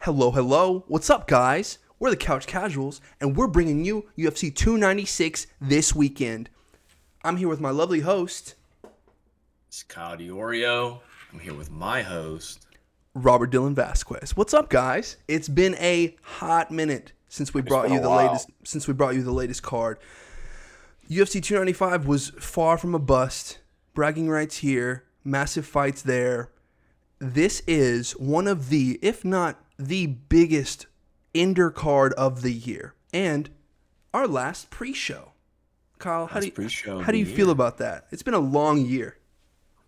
Hello, hello. What's up, guys? We're the Couch Casuals, and we're bringing you UFC 296 this weekend. I'm here with my lovely host, It's Kyle DiOrio. I'm here with my host, Robert Dylan Vasquez. What's up, guys? It's been a hot minute since we brought you the latest card. UFC 295 was far from a bust. Bragging rights here, massive fights there. This is one of the, if not the biggest undercard of the year, and our last pre-show. Kyle, how do you feel about that? It's been a long year.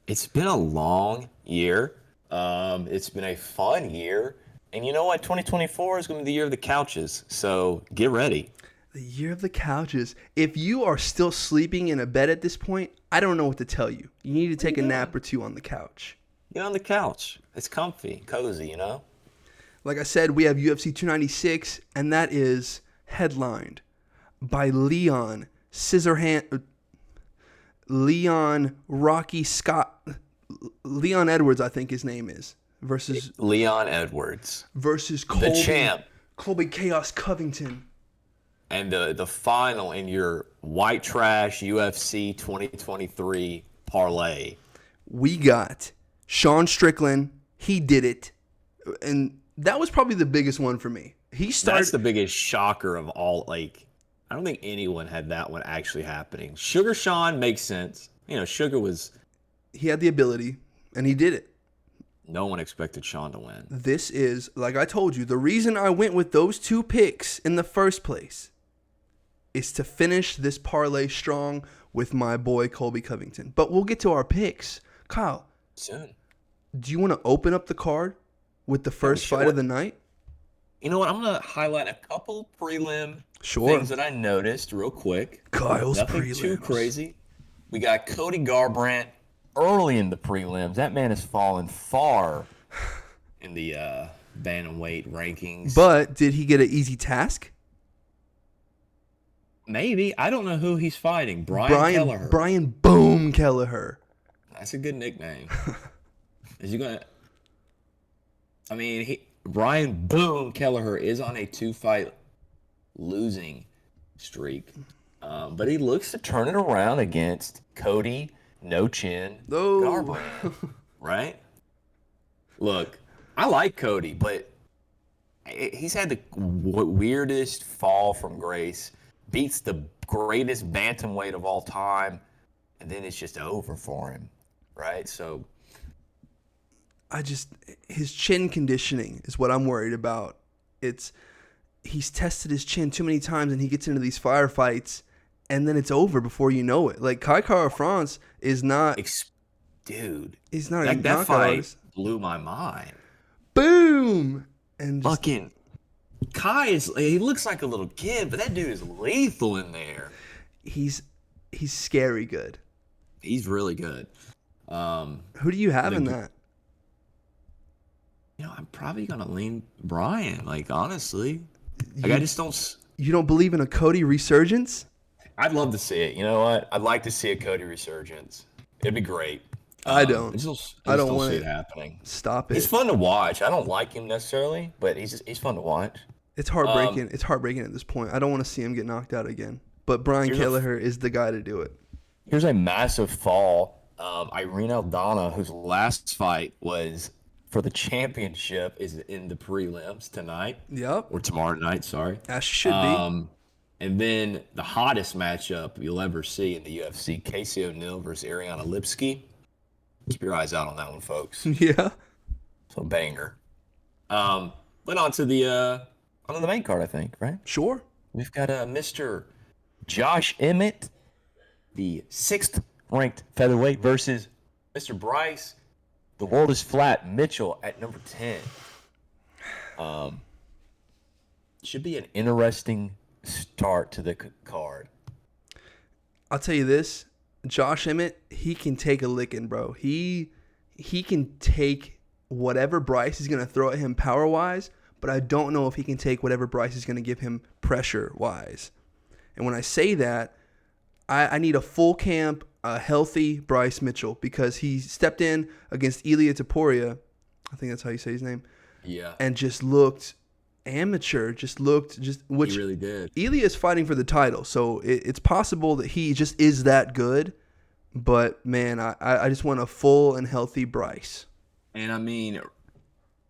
It's been a long year. It's been a fun year. And you know what? 2024 is going to be the year of the couches. So get ready. The year of the couches. If you are still sleeping in a bed at this point, I don't know what to tell you. You need to take a nap or two on the couch. Get on the couch. It's comfy, cozy, you know? Like I said, we have UFC 296, and that is headlined by Leon Rocky Scott. Leon Edwards, I think his name is. Versus Leon Edwards. Versus the champ. Colby Chaos Covington. And the final in your white trash UFC 2023 parlay. We got Sean Strickland. He did it. And that was probably the biggest one for me. That's the biggest shocker of all. Like, I don't think anyone had that one actually happening. Sugar Sean makes sense. You know, Sugar he had the ability, and he did it. No one expected Sean to win. This is, like I told you, the reason I went with those two picks in the first place is to finish this parlay strong with my boy Colby Covington. But we'll get to our picks. Kyle. Soon. Do you want to open up the card with the first fight of the night? You know what? I'm going to highlight a couple prelim things that I noticed real quick. Kyle's Nothing prelims. Too crazy. We got Cody Garbrandt early in the prelims. That man has fallen far in the bantamweight rankings. But did he get an easy task? Maybe. I don't know who he's fighting. Brian Kelleher. Brian Boom Kelleher. That's a good nickname. Is he going to... I mean, Brian Boom Kelleher is on a 2-fight losing streak. But he looks to turn it around against Cody No Chin Garbrandt. Right? Look, I like Cody, but he's had the weirdest fall from grace. Beats the greatest bantamweight of all time, and then it's just over for him. Right? So... his chin conditioning is what I'm worried about. He's tested his chin too many times, and he gets into these firefights, and then it's over before you know it. Like Kai Kara-France is not, dude. He's not a that fight artist. Blew my mind. Boom and fucking Kai he looks like a little kid, but that dude is lethal in there. He's scary good. He's really good. Who do you have in that? You know, I'm probably gonna lean Brian. Like, honestly, I just don't. You don't believe in a Cody resurgence? I'd love to see it. You know what? I'd like to see a Cody resurgence. It'd be great. I don't. I don't want it happening. Stop it. He's fun to watch. I don't like him necessarily, but he's fun to watch. It's heartbreaking. It's heartbreaking at this point. I don't want to see him get knocked out again. But Brian Kelleher is the guy to do it. Here's a massive fall. Irene Aldana, whose last fight was for the championship, is in the prelims tonight. Yep. Or tomorrow night, sorry. As should be. And then the hottest matchup you'll ever see in the UFC, Casey O'Neill versus Ariana Lipski. Keep your eyes out on that one, folks. Yeah. So banger. But on to the main card, I think, right? Sure. We've got Mr. Josh Emmett, the 6th ranked featherweight, versus Mr. Bryce, the world is flat, Mitchell at number 10. Should be an interesting start to the card. I'll tell you this, Josh Emmett, he can take a licking, bro. He can take whatever Bryce is going to throw at him power-wise, but I don't know if he can take whatever Bryce is going to give him pressure-wise. And when I say that, I need a full camp, a healthy Bryce Mitchell, because he stepped in against Ilia Topuria. I think that's how you say his name. Yeah. and just looked amateur. Which He really did. Ilya is fighting for the title, so it's possible that he just is that good. But man, I just want a full and healthy Bryce. And I mean,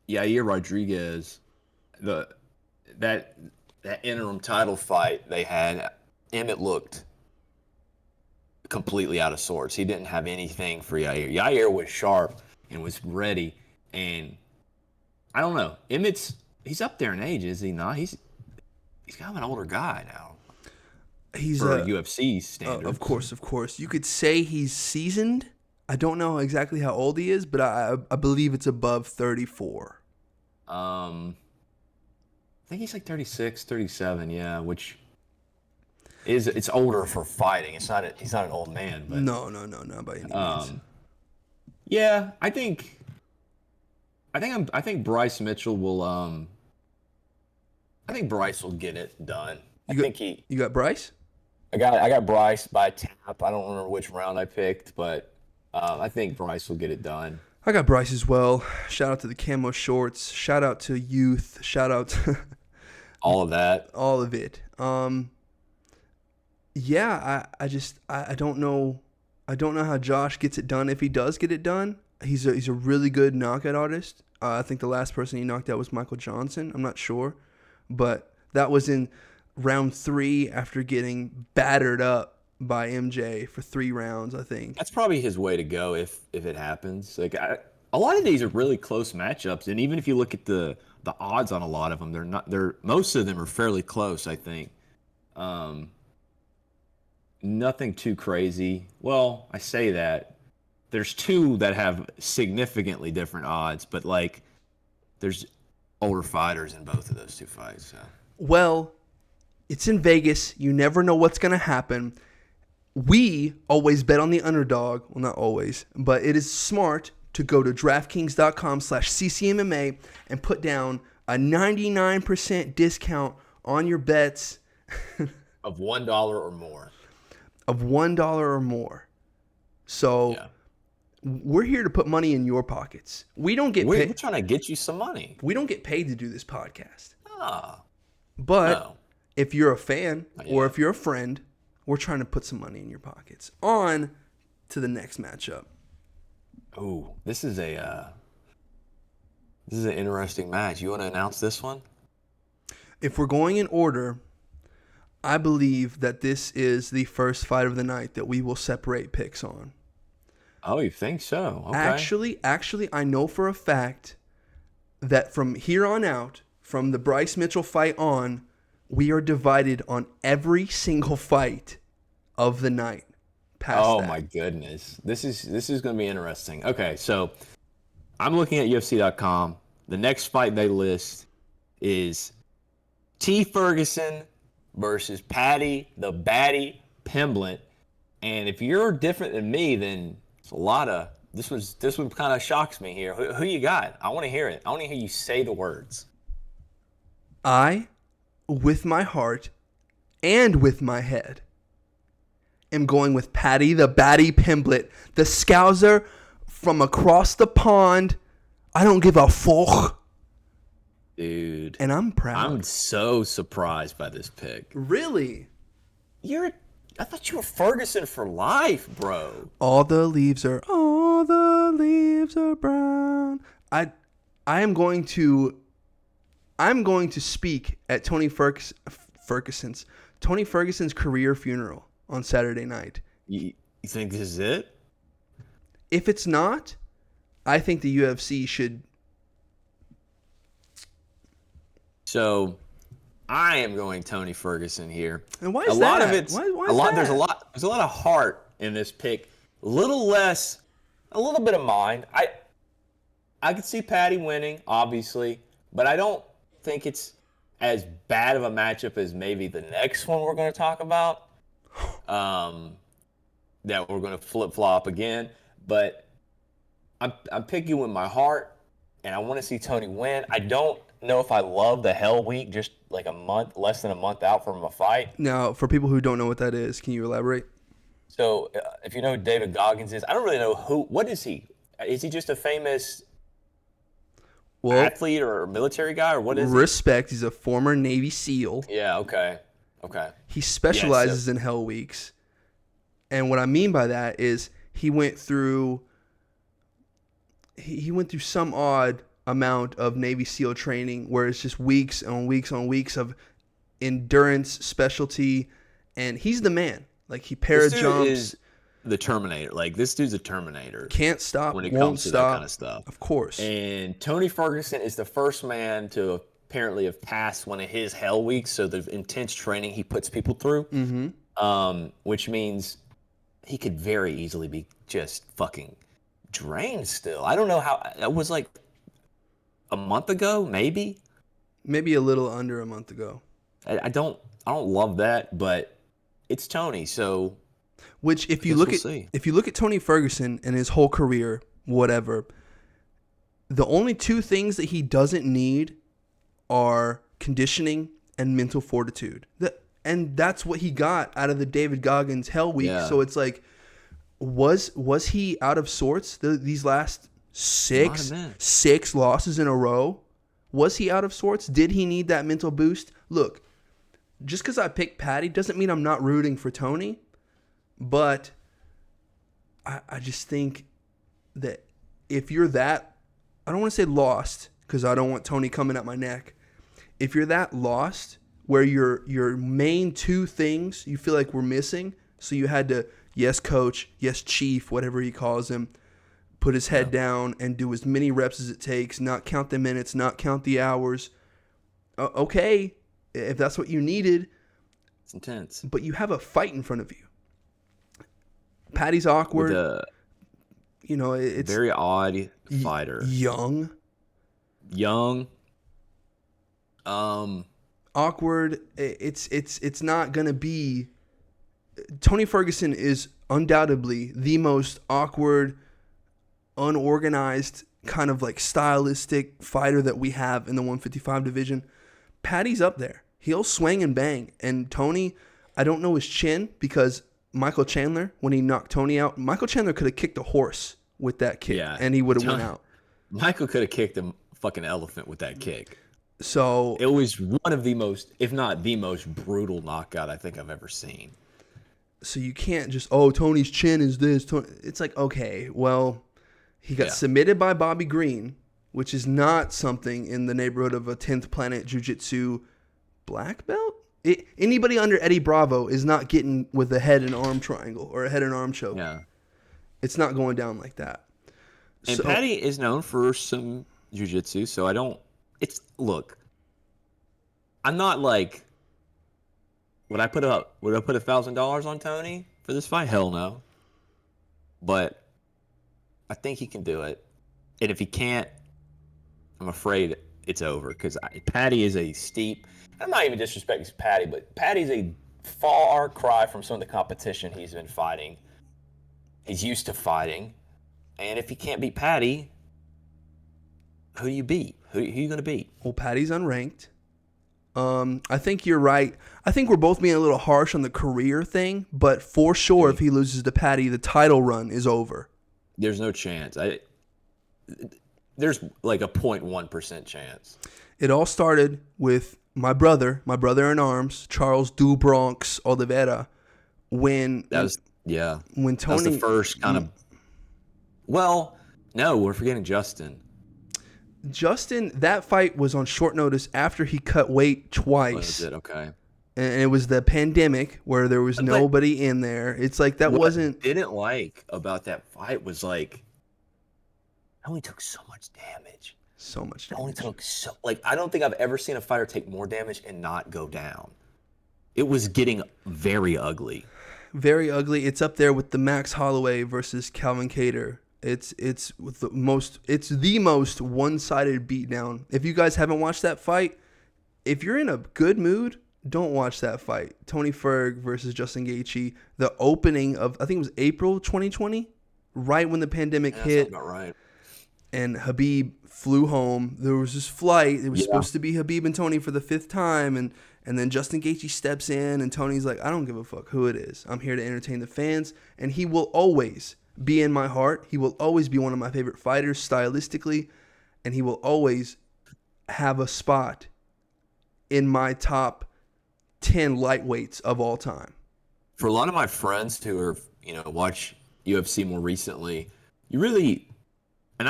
Yair Rodriguez, that interim title fight they had, Emmett looked completely out of sorts. He didn't have anything for Yair. Yair was sharp and was ready, and I don't know. He's up there in age, is he not? He's kind of an older guy now. He's for UFC standards. Of course. You could say he's seasoned. I don't know exactly how old he is, but I believe it's above 34. I think he's like 36, 37, yeah, which it's older for fighting. He's not an old man, but No, not by any means. Yeah, I think Bryce Mitchell will I think Bryce will get it done. You got Bryce? I got Bryce by tap. I don't remember which round I picked, but I think Bryce will get it done. I got Bryce as well. Shout out to the camo shorts. Shout out to youth. Shout out to all of that. All of it. Yeah, I don't know. I don't know how Josh gets it done. If he does get it done, he's a really good knockout artist. I think the last person he knocked out was Michael Johnson. I'm not sure, but that was in round 3 after getting battered up by MJ for 3 rounds, I think. That's probably his way to go if it happens. Like a lot of these are really close matchups, and even if you look at the odds on a lot of them, most of them are fairly close, I think. Nothing too crazy. Well, I say that. There's 2 that have significantly different odds, but like there's older fighters in both of those 2 fights. So. Well, it's in Vegas. You never know what's going to happen. We always bet on the underdog. Well, not always, but it is smart to go to DraftKings.com/CCMMA and put down a 99% discount on your bets. Of $1 or more. Of $1 or more. So yeah. We're here to put money in your pockets. We don't get paid. We're trying to get you some money. We don't get paid to do this podcast. Ah. But no. If you're a fan or if you're a friend, we're trying to put some money in your pockets. On to the next matchup. Oh, this is an interesting match. You want to announce this one? If we're going in order, I believe that this is the first fight of the night that we will separate picks on. Oh, you think so? Okay. Actually, I know for a fact that from here on out, from the Bryce Mitchell fight on, we are divided on every single fight of the night. Oh my goodness. This is going to be interesting. Okay, so I'm looking at UFC.com. The next fight they list is T. Ferguson versus Patty the Batty Pimblett. And if you're different than me, then it's a lot of this one kind of shocks me here. Who you got? I want to hear it. I want to hear you say the words. I, with my heart and with my head, am going with Patty the Batty Pimblett, the Scouser from across the pond. I don't give a fuck. Dude. And I'm proud. I'm so surprised by this pick. Really? I thought you were Ferguson for life, bro. All the leaves are brown. I'm going to speak at Tony Ferguson's career funeral on Saturday night. You think this is it? If it's not, I think the UFC should. So, I am going Tony Ferguson here. And why is that? There's a lot of heart in this pick. A little bit of mind. I could see Patty winning, obviously, but I don't think it's as bad of a matchup as maybe the next one we're going to talk about. That we're going to flip-flop again. But I'm picking with my heart, and I want to see Tony win. I don't know if I love the Hell Week, just like less than a month out from a fight. Now, for people who don't know what that is, can you elaborate? So, if you know who David Goggins is, I don't really know what is he? Is he just a famous Well, athlete or military guy, or what is he? respect. He's a former Navy SEAL. Yeah, okay. Okay. He specializes in Hell Weeks. And what I mean by that is he went through some odd amount of Navy SEAL training where it's just weeks on weeks on weeks of endurance specialty, and he's the man. Like, he This dude para-jumps. is the Terminator. Like, this dude's a Terminator. Can't stop, when it won't comes to stop. that kind of stuff. Of course. And Tony Ferguson is the first man to apparently have passed one of his Hell Weeks, so the intense training he puts people through, which means he could very easily be just fucking drained still. I don't know how. It was like a month ago, maybe Maybe a little under a month ago. I don't love that, but it's Tony, so Which, if you guess look we'll at see. if you look at Tony Ferguson and his whole career, whatever, the only two things that he doesn't need are conditioning and mental fortitude. And that's what he got out of the David Goggins Hell Week. Yeah. So it's like, was he out of sorts these last six losses in a row? Was he out of sorts? Did he need that mental boost? Look, just because I picked Patty doesn't mean I'm not rooting for Tony. But I just think that if you're that, I don't want to say lost, because I don't want Tony coming at my neck. If you're that lost where your main two things you feel like were missing, so you had to, yes, coach, yes, chief, whatever he calls him, put his head down and do as many reps as it takes, not count the minutes, not count the hours. Okay, if that's what you needed. it's intense. But you have a fight in front of you. Patty's awkward. It's Very odd fighter. young, awkward. It's not gonna be. Tony Ferguson is undoubtedly the most awkward, unorganized, kind of like stylistic fighter that we have in the 155 division. Patty's up there. He'll swing and bang. And Tony, I don't know his chin, because Michael Chandler, when he knocked Tony out, Michael Chandler could have kicked a horse with that kick, and he would have went out. Michael could have kicked a fucking elephant with that kick. So It was one of the most, if not the most brutal knockout I think I've ever seen. So you can't just, Tony's chin is this. It's like, okay, well, he got submitted by Bobby Green, which is not something in the neighborhood of a 10th Planet Jiu-Jitsu black belt. Anybody under Eddie Bravo is not getting with a head and arm triangle or a head and arm choke. Yeah. It's not going down like that. And Patty is known for some jiu-jitsu, so look, I'm not like, would I put $1,000 on Tony for this fight? Hell no. But I think he can do it. And if he can't, I'm afraid it's over, because Patty is a steep. I'm not even disrespecting Patty, but Patty's a far cry from some of the competition he's been fighting. He's used to fighting. And if he can't beat Patty, who do you beat? Who are you going to beat? Well, Patty's unranked. I think you're right. I think we're both being a little harsh on the career thing, but for sure, if he loses to Patty, the title run is over. There's no chance. There's like a 0.1% chance. It all started with my brother in arms, Charles Du Bronx Oliveira, when Tony, that was the first kind of. Well, no, we're forgetting Justin. That fight was on short notice after he cut weight twice. Was it? Okay. And it was the pandemic where there was nobody in there. It's like that wasn't. What I didn't like about that fight was like, I only took so much damage. So much damage. I only took I don't think I've ever seen a fighter take more damage and not go down. It was getting very ugly. Very ugly. It's up there with the Max Holloway versus Calvin Kattar. It's the most one-sided beatdown. If you guys haven't watched that fight, if you're in a good mood, don't watch that fight. Tony Ferg versus Justin Gaethje. The opening of, I think it was April 2020, right when the pandemic hit. That's about right. And Khabib flew home. There was this flight. It was supposed to be Khabib and Tony for the 5th time, and then Justin Gaethje steps in, and Tony's like, I don't give a fuck who it is. I'm here to entertain the fans, and he will always be in my heart. He will always be one of my favorite fighters stylistically. and he will always have a spot in my top 10 lightweights of all time. For a lot of my friends who are, watch UFC more recently, you really, and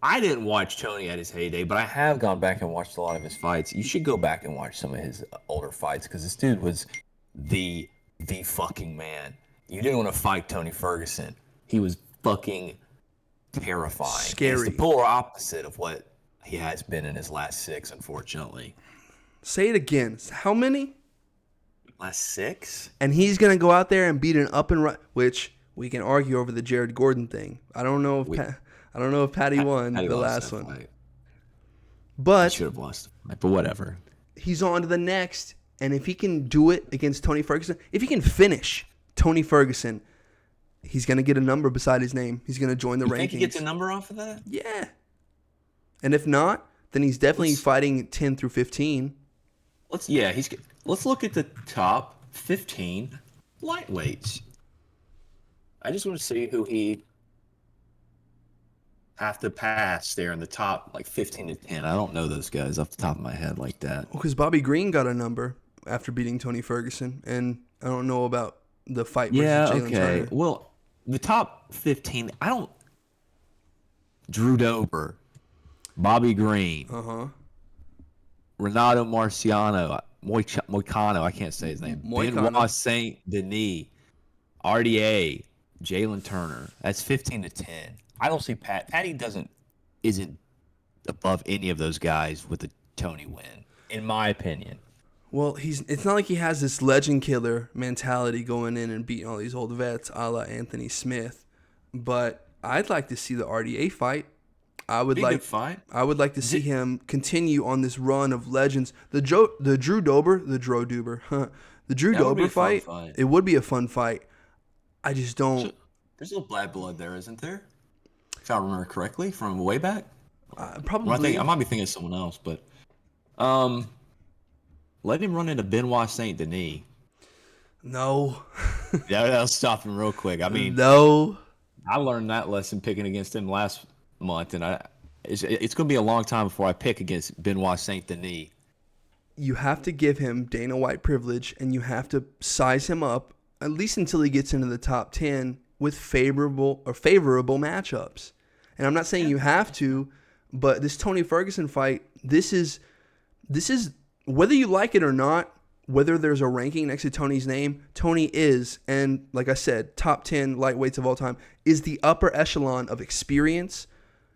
I didn't watch Tony at his heyday, but I have gone back and watched a lot of his fights. You should go back and watch some of his older fights because this dude was the fucking man. You didn't want to fight Tony Ferguson. He was fucking terrifying. Scary. It's the polar opposite of what he has been in his last 6, unfortunately. Say it again. How many? Last 6? And he's going to go out there and beat an up and right, which we can argue over the Jared Gordon thing. I don't know if Patty won the last one. Fight. But he should have lost the fight, but whatever. He's on to the next, and if he can do it against Tony Ferguson, if he can finish Tony Ferguson, he's going to get a number beside his name. He's going to join the rankings. You think he gets a number off of that? Yeah. And if not, then he's definitely fighting 10 through 15. Let's look at the top 15 lightweights. I just want to see who he have to pass there in the top, like 15 to 10. I don't know those guys off the top of my head like that. Well, because Bobby Green got a number after beating Tony Ferguson, and I don't know about the fight versus Jalen Turner. Well, the top 15, Drew Dober, Bobby Green, Renato Marciano, Moicano, I can't say his name, Benoit Saint Denis, RDA, Jalen Turner. That's 15 to 10. I don't see Patty isn't above any of those guys with the Tony win, in my opinion. Well, it's not like he has this legend killer mentality going in and beating all these old vets, a la Anthony Smith. But I'd like to see the RDA fight. I would like to see him continue on this run of legends. The Drew Dober fight. It would be a fun fight. I just don't. There's a little bad blood there, isn't there? If I remember correctly, from way back. Probably. I might be thinking of someone else, but let him run into Benoit Saint Denis. No. That'll stop him real quick. I mean, no. I learned that lesson picking against him last month, and it's going to be a long time before I pick against Benoit Saint Denis. You have to give him Dana White privilege, and you have to size him up at least until he gets into the top 10 with favorable matchups. And I'm not saying you have to, but this Tony Ferguson fight, this is whether you like it or not, whether there's a ranking next to Tony's name, Tony is, and like I said, top 10 lightweights of all time, is the upper echelon of experience.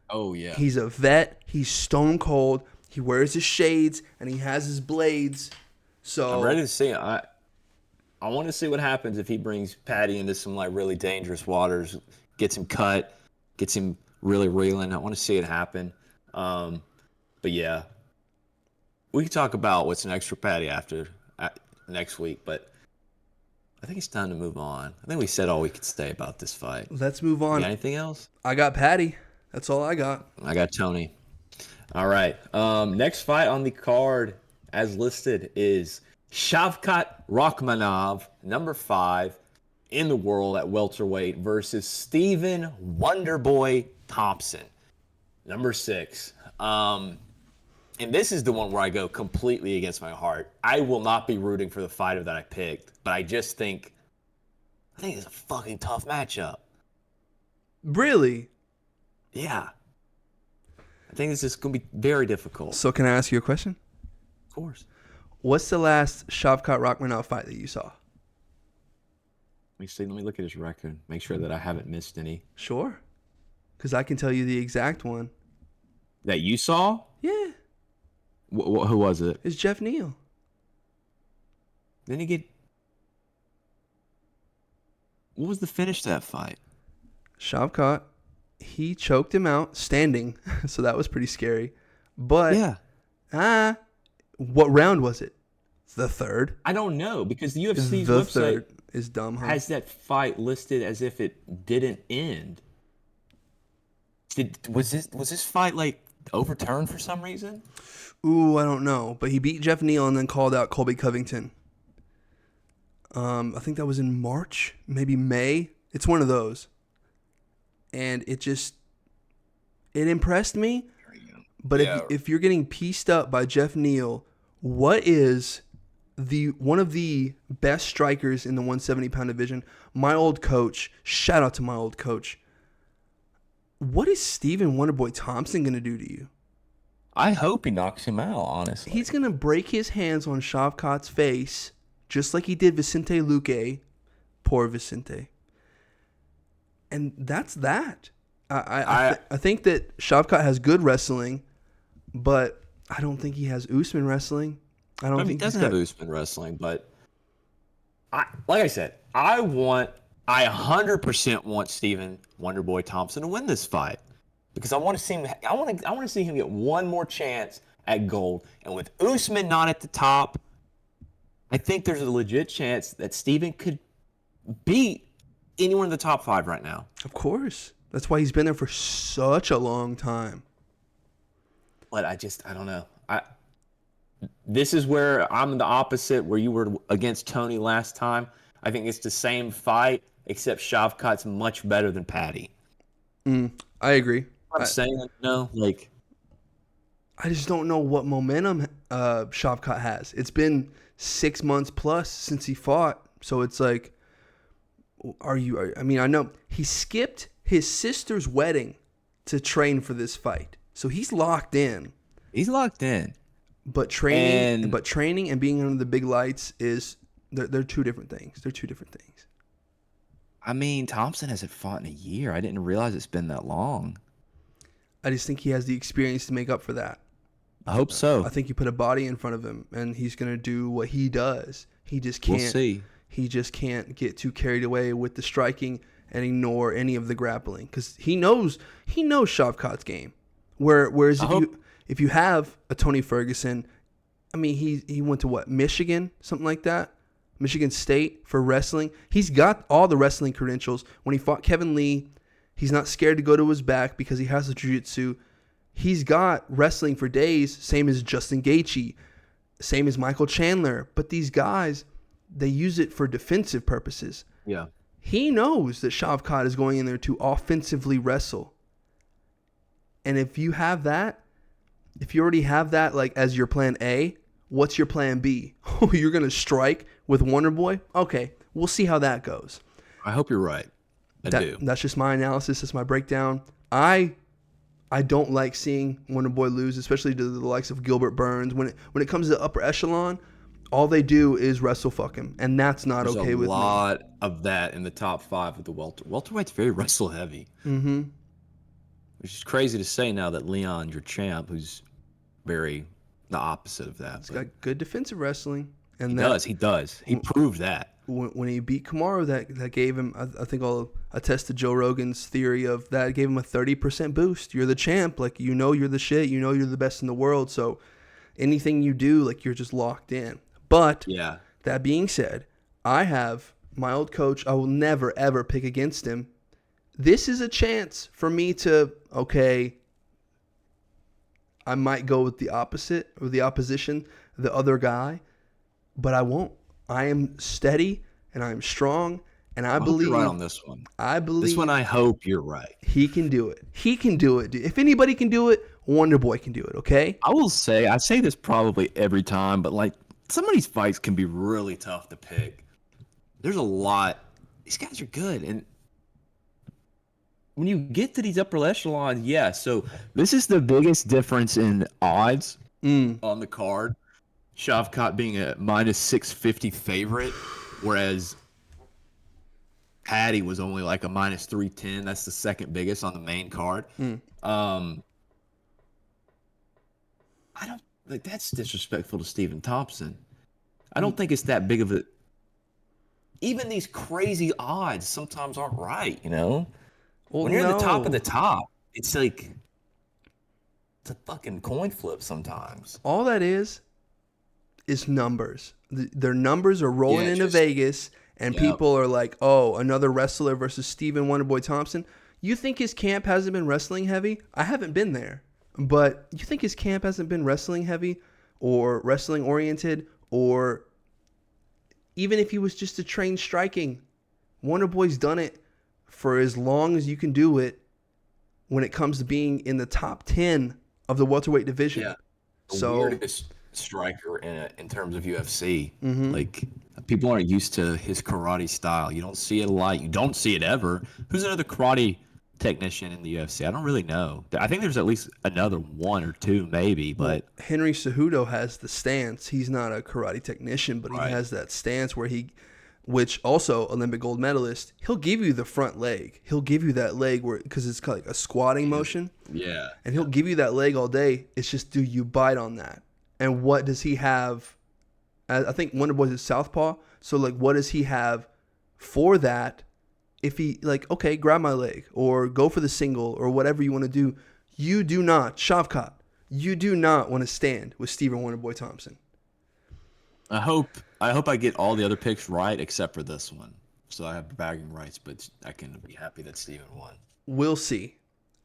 Oh, yeah. He's a vet. He's stone cold. He wears his shades, and he has his blades. So I'm ready to see it. I want to see what happens if he brings Patty into some like really dangerous waters, gets him cut, gets him really reeling. I want to see it happen. But yeah, we can talk about what's next for Patty after next week. But I think it's time to move on. I think we said all we could say about this fight. Let's move on. You got anything else? I got Patty. That's all I got. I got Tony. All right. Next fight on the card, as listed, is Shavkat Rakhmonov, number 5 in the world at welterweight, versus Stephen Wonderboy Thompson, number 6. And this is the one where I go completely against my heart. I will not be rooting for the fighter that I picked, but I think it's a fucking tough matchup. Really? Yeah. I think this is going to be very difficult. So can I ask you a question? Of course. What's the last Shavkat Rakhmonov fight that you saw? Let me look at his record. Make sure that I haven't missed any. Sure. Because I can tell you the exact one. That you saw? Yeah. Who was it? It's Jeff Neal. Didn't he get... What was the finish to that fight? Shavkat, he choked him out standing, so that was pretty scary. But, yeah. What round was it? The third? I don't know, because the UFC's the website third is dumb, huh? has that fight listed as if it didn't end. Was this fight like overturned for some reason? Ooh, I don't know. But he beat Jeff Neal and then called out Colby Covington. I think that was in March, maybe May. It's one of those. And it impressed me. But if you're getting pieced up by Jeff Neal, what is one of the best strikers in the 170-pound division? My old coach, shout out to my old coach. What is Stephen Wonderboy Thompson going to do to you? I hope he knocks him out, honestly. He's going to break his hands on Shavkat's face, just like he did Vicente Luque. Poor Vicente. And that's that. I think that Shavkat has good wrestling, but I don't think he has Usman wrestling. I think he doesn't have Usman wrestling, but like I said, I 100% want Stephen Wonderboy Thompson to win this fight because I want to see him. I want to see him get one more chance at gold. And with Usman not at the top, I think there's a legit chance that Stephen could beat anyone in the top 5 right now. Of course, that's why he's been there for such a long time. But I don't know. This is where I'm the opposite, where you were against Tony last time. I think it's the same fight, except Shavkat's much better than Patty. I agree. I'm saying, no, like... I just don't know what momentum Shavkat has. It's been 6 months plus since he fought, so it's like, I know he skipped his sister's wedding to train for this fight, so he's locked in. But training and being under the big lights they're two different things. I mean, Thompson hasn't fought in a year. I didn't realize it's been that long. I just think he has the experience to make up for that. I hope so. I think you put a body in front of him, and he's going to do what he does. He just can't. We'll see. He just can't get too carried away with the striking and ignore any of the grappling because he knows Shavkat's game. Whereas if you have a Tony Ferguson, I mean he went to Michigan, something like that, Michigan State for wrestling. He's got all the wrestling credentials. When he fought Kevin Lee, he's not scared to go to his back because he has the jiu-jitsu. He's got wrestling for days, same as Justin Gaethje, same as Michael Chandler. But these guys, they use it for defensive purposes. Yeah. He knows that Shavkat is going in there to offensively wrestle. And if you have that, if you already have that like as your plan A, what's your plan B? Oh, you're going to strike with Wonderboy? Okay, we'll see how that goes. I hope you're right. I do. That's just my analysis. That's my breakdown. I don't like seeing Wonderboy lose, especially to the likes of Gilbert Burns. When it comes to upper echelon, all they do is wrestle fuck him, and that's not okay with me. There's a lot of that in the top 5 of the welterweight's very wrestle heavy. Mm-hmm. Which is crazy to say now that Leon, your champ, who's very the opposite of that. He's got good defensive wrestling, and he does. He proved that. When he beat Kamaru, that gave him, I think I'll attest to Joe Rogan's theory of that gave him a 30% boost. You're the champ. Like, you're the shit. You're the best in the world. So anything you do, like, you're just locked in. But that being said, I have my old coach. I will never, ever pick against him. This is a chance for me to, I might go with the opposite or the opposition, the other guy, but I won't. I am steady and I am strong, and I believe you're right on this one. I believe this one. I hope you're right. He can do it. He can do it. If anybody can do it, Wonderboy can do it. Okay. I say this probably every time, but like some of these fights can be really tough to pick. There's a lot. These guys are good, and when you get to these upper echelons, so this is the biggest difference in odds on the card. Shavkat being a minus 650 favorite, whereas Patty was only like a minus 310. That's the second biggest on the main card. I don't like that's disrespectful to Stephen Thompson. I don't think it's that big of a. Even these crazy odds sometimes aren't right, Well, when you're at the top of the top, it's like it's a fucking coin flip sometimes. All that is numbers. Their numbers are rolling into Vegas, and people are like, oh, another wrestler versus Stephen Wonderboy Thompson. You think his camp hasn't been wrestling heavy? I haven't been there. But you think his camp hasn't been wrestling heavy or wrestling oriented, or even if he was just to train striking? Wonderboy's done it for as long as you can do it when it comes to being in the top 10 of the welterweight division. Yeah. The So weirdest striker in terms of UFC. mhm. Like, people aren't used to his karate style. You don't see it a lot. You don't see it ever. Who's another karate technician in the UFC? I don't really know. I think there's at least another one or two, maybe. Well, But Henry Cejudo has the stance. He's not a karate technician, but he right, has that stance where which also Olympic gold medalist, he'll give you the front leg. He'll give you that leg where because it's like a squatting motion, yeah, and he'll give you that leg all day. It's just do you bite on that? And what does he have? I think Wonder Boy's is southpaw. So like, what does he have for that? If he like, okay, grab my leg or go for the single or whatever you want to do, you do not, Shavkat, you do not want to stand with Stephen Wonderboy Thompson. I hope I get all the other picks right except for this one, so I have bragging rights. But I can be happy that Steven won. We'll see.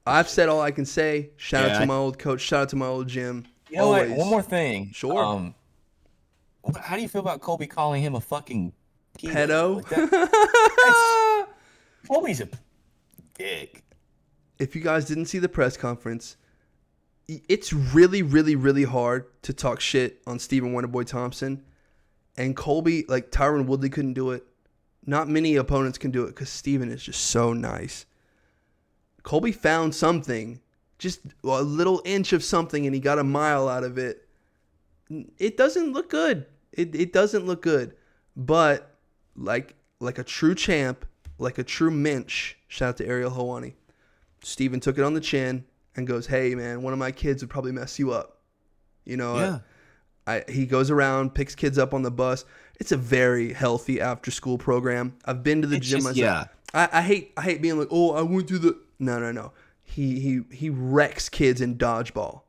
I've said all I can say. Shout out to I- my old coach. Shout out to my old gym. You know what? Always. One more thing. Sure. How do you feel about Colby calling him a fucking Pedo. Like that's Colby's a dick. If you guys didn't see the press conference, it's really, really, really hard to talk shit on Stephen Wonderboy Thompson. And Colby, like Tyron Woodley couldn't do it. Not many opponents can do it because Stephen is just so nice. Colby found something, just a little inch of something, and he got a mile out of it. It doesn't look good. It doesn't look good. But like a true champ, like a true mensch, shout out to Ariel Helwani, Stephen took it on the chin and goes, hey, man, one of my kids would probably mess you up. You know, Yeah. he goes around, picks kids up on the bus. It's a very healthy after-school program. I've been to the gym myself. Yeah. I hate being like, oh, I went to the... No. He wrecks kids in dodgeball.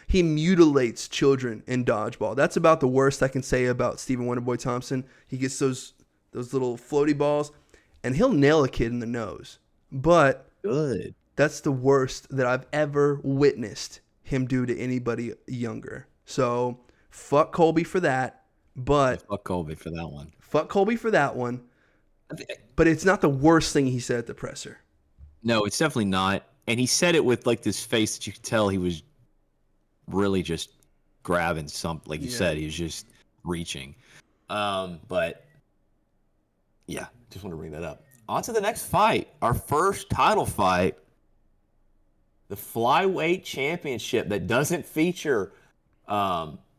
He mutilates children in dodgeball. That's about the worst I can say about Stephen Wonderboy Thompson. He gets those little floaty balls, and he'll nail a kid in the nose. But Good. that's the worst that I've ever witnessed him do to anybody younger. So fuck Colby for that. But Fuck Colby for that one. fuck Colby for that one. But it's not the worst thing he said at the presser. No, it's definitely not. And he said it with like this face that you could tell he was really just grabbing something. Like you said, he was just reaching. But yeah, just want to bring that up. On to the next fight. Our first title fight. The flyweight championship that doesn't feature Brendan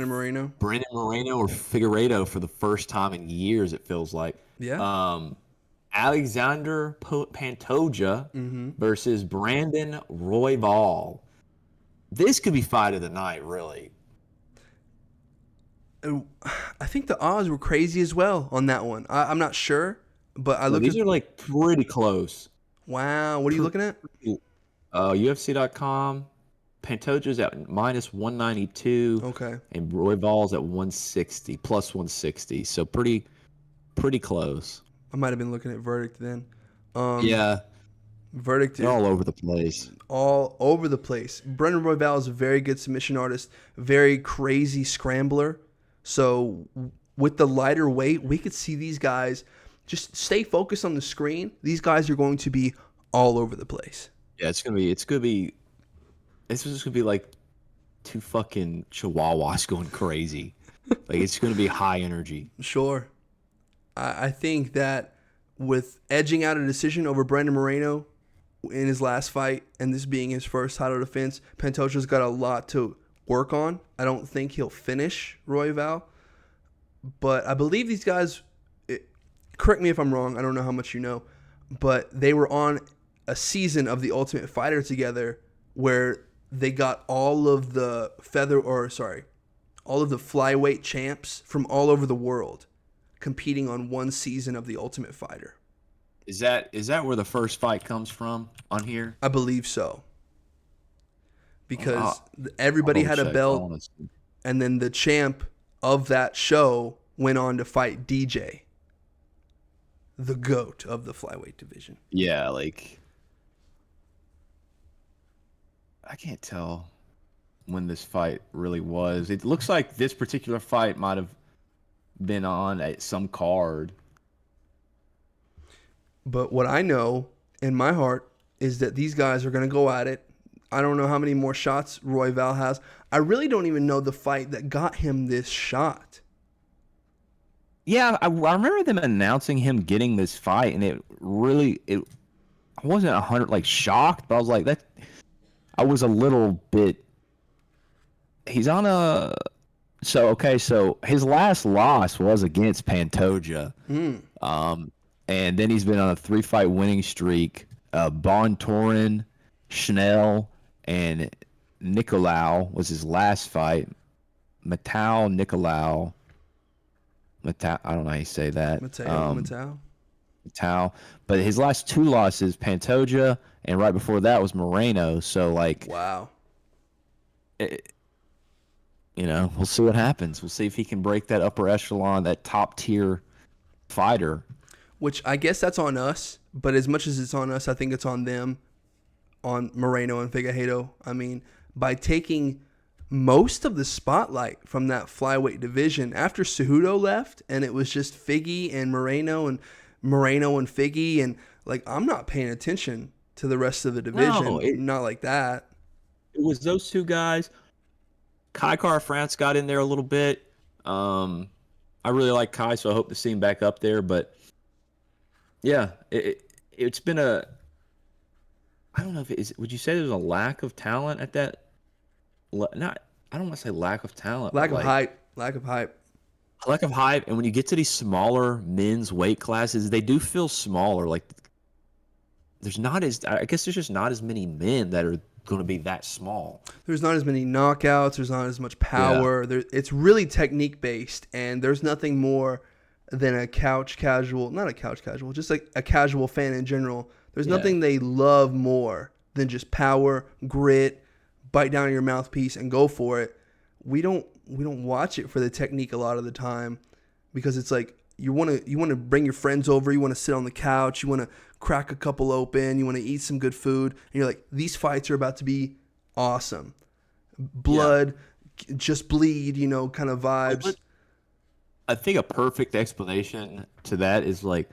Moreno. Brandon Moreno or Figueiredo for the first time in years, it feels like. Yeah. Alexander Pantoja versus Brandon Royval. This could be fight of the night, really. I think the odds were crazy as well on that one. I'm not sure, but I looked These are like pretty close. Wow, what are you looking at? UFC.com. Pantoja's at minus 192. Okay. And Royval's at 160, plus 160. So pretty close. I might have been looking at Verdict then. Yeah. Verdict They're all over the place. All over the place. Brendan Royval is a very good submission artist, very crazy scrambler. So with the lighter weight, we could see these guys just stay focused on the screen. These guys are going to be all over the place. Yeah, it's gonna be like two fucking chihuahuas going crazy. Like it's gonna be high energy. Sure. I think that with edging out a decision over Brandon Moreno in his last fight, and this being his first title defense, Pantoja's got a lot to work on. I don't think he'll finish Royval, but I believe these guys, correct me if I'm wrong, I don't know how much you know, but they were on a season of The Ultimate Fighter together where they got all of the all of the flyweight champs from all over the world competing on one season of The Ultimate Fighter. Is that where the first fight comes from on here? I believe so. Because everybody had a belt, and then the champ of that show went on to fight DJ, the GOAT of the flyweight division. Yeah, like I can't tell when this fight really was. It looks like this particular fight might have been on at some card. But what I know in my heart is that these guys are going to go at it. I don't know how many more shots Royval has. I really don't even know the fight that got him this shot. Yeah, I remember them announcing him getting this fight, and I wasn't 100 like shocked, but I was like that. I was a little bit. He's on a. So his last loss was against Pantoja. And then he's been on a 3-fight winning streak. Bon Torin, Schnell, and Nicolau was his last fight. Nicolau. Matau, I don't know how you say that. Matau. But his last 2 losses, Pantoja, and right before that was Moreno. So, like... Wow. We'll see what happens. We'll see if he can break that upper echelon, that top-tier fighter. Which I guess that's on us, but as much as it's on us, I think it's on them, on Moreno and Figueiredo. I mean, by taking most of the spotlight from that flyweight division after Cejudo left, and it was just Figgy and Moreno and Figgy, and like I'm not paying attention to the rest of the division. No, not like that. It was those 2 guys. Kai France got in there a little bit. I really like Kai, so I hope to see him back up there. But yeah, it's been a. I don't know if it is. Would you say there's a lack of talent at that? Not. I don't want to say lack of talent. Lack of hype. Lack of hype. And when you get to these smaller men's weight classes, they do feel smaller. Like there's not as. I guess there's just not as many men that are going to be that small. There's not as many knockouts. There's not as much power. Yeah. It's really technique based, and there's nothing more than a just like a casual fan in general. There's nothing they love more than just power, grit, bite down your mouthpiece and go for it. We don't watch it for the technique a lot of the time because it's like you want to bring your friends over, you want to sit on the couch, you want to crack a couple open, you want to eat some good food, and you're like, these fights are about to be awesome. Blood, just bleed, kind of vibes. I think a perfect explanation to that is like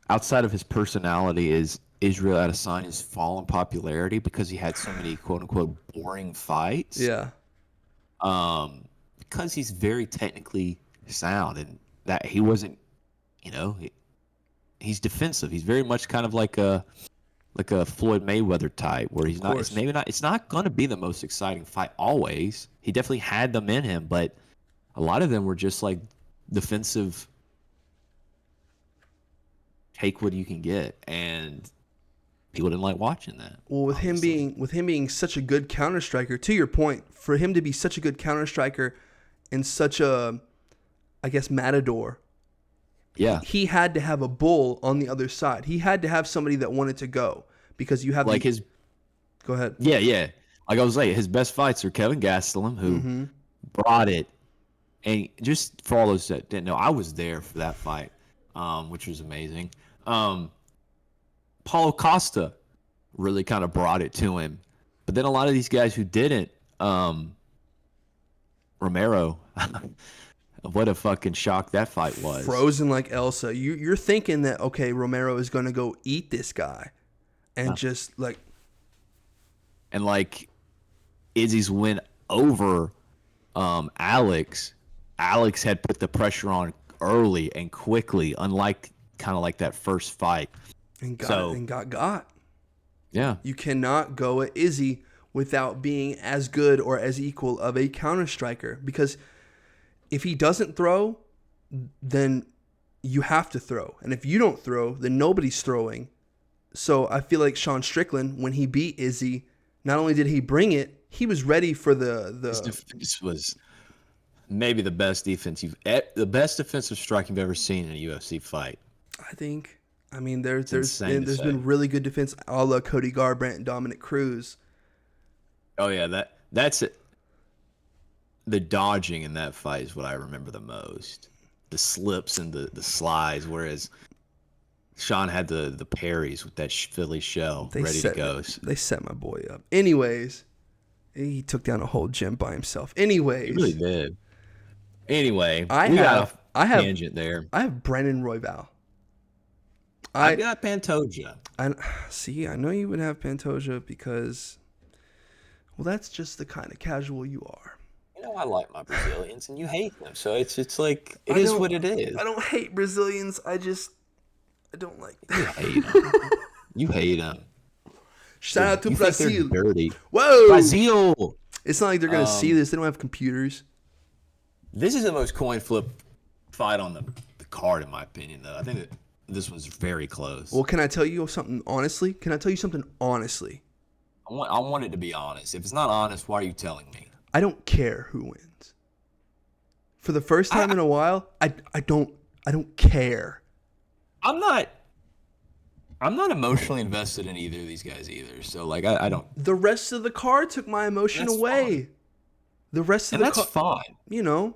outside of his personality is Israel Adesanya's fall in popularity because he had so many quote unquote boring fights. Yeah. Because he's very technically sound and that he wasn't, he's defensive. He's very much kind of like a Floyd Mayweather type where he's not. It's not going to be the most exciting fight always. He definitely had them in him, but a lot of them were just like defensive. Take what you can get, and people didn't like watching that. Well, with him being such a good counter striker, to your point, for him to be such a good counter striker and such a, I guess, matador. Yeah. He had to have a bull on the other side. He had to have somebody that wanted to go because you have his. Go ahead. Yeah. Like I was saying, his best fights are Kevin Gastelum, who brought it, and just for all those that didn't know, I was there for that fight, which was amazing. Paulo Costa really kind of brought it to him, but then a lot of these guys who didn't, Romero. What a fucking shock that fight was. Frozen like Elsa. You're thinking that, okay, Romero is going to go eat this guy and just like. And like Izzy's win over Alex had put the pressure on early and quickly, unlike kind of like that first fight. And got. Yeah. You cannot go at Izzy without being as good or as equal of a counter striker because if he doesn't throw, then you have to throw. And if you don't throw, then nobody's throwing. So I feel like Sean Strickland, when he beat Izzy, not only did he bring it, he was ready for His defense was maybe the best defensive strike you've ever seen in a UFC fight. I think. I mean, there's been really good defense, a la Cody Garbrandt and Dominic Cruz. Oh yeah, that's it. The dodging in that fight is what I remember the most. The slips and the slides, whereas Sean had the parries with that Philly shell ready to go. They set my boy up. Anyways, he took down a whole gym by himself. Anyways. He really did. Anyway, I have tangent there. I have Brennan Royval. I got Pantoja. I know you would have Pantoja because Well, that's just the kind of casual you are. You know, I like my Brazilians, and you hate them, so it's like it I is don't, what it is. I don't hate Brazilians. I don't like You them. hate them. You hate them. Shout out to You think they're Brazil. dirty. Whoa! Brazil. It's not like they're gonna see this. They don't have computers. This is the most coin flip fight on the card, in my opinion, though. I think that this one's very close. Well, can I tell you something honestly? I want it to be honest. If it's not honest, why are you telling me? I don't care who wins. For the first time in a while, I don't care. I'm not emotionally invested in either of these guys either. So like I don't. The rest of the card took my emotion away. Fine. The rest of and that's fine. You know,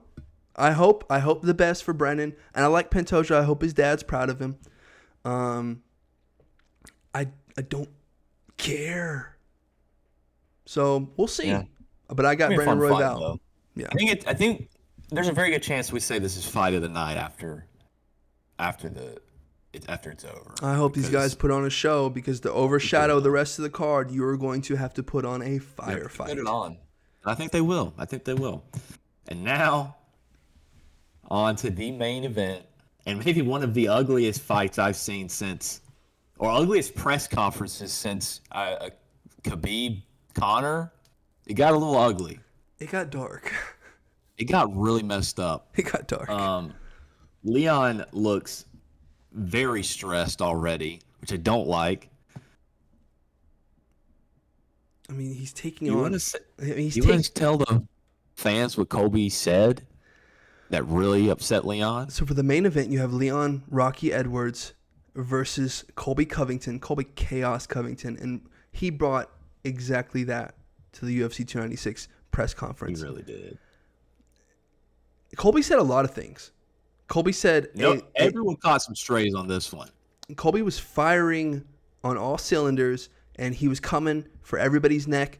I hope the best for Brennan, and I like Pantoja. I hope his dad's proud of him. I don't care. So we'll see. Yeah. But I got Brennan Royval. Yeah. I think there's a very good chance we say this is fight of the night after it's over. I hope these guys put on a show, because to overshadow the rest of the card, you're going to have to put on a fire fight. Put it on. I think they will. And now, on to the main event, and maybe one of the ugliest fights I've seen or ugliest press conferences since Khabib Conor. It got a little ugly. It got dark. It got really messed up. It got dark. Leon looks very stressed already, which I don't like. I mean, he's taking you on. Want to tell the fans what Colby said that really upset Leon? So for the main event, you have Leon Rocky Edwards versus Colby Covington, Colby Chaos Covington, and he brought exactly that to the UFC 296 press conference. He really did. Colby said a lot of things. Colby said... everyone caught some strays on this one. Colby was firing on all cylinders, and he was coming for everybody's neck.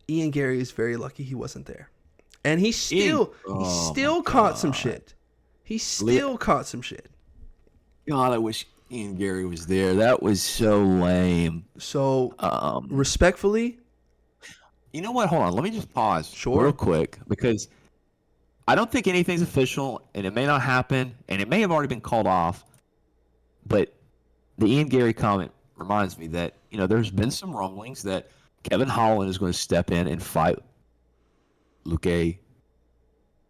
Ian Garry is very lucky he wasn't there. And he still caught some shit. He still caught some shit. God, I wish Ian Garry was there. That was so lame. So, respectfully... You know what? Hold on. Let me just pause real quick, because I don't think anything's official, and it may not happen, and it may have already been called off. But the Ian Garry comment reminds me that, there's been some rumblings that Kevin Holland is going to step in and fight Luque.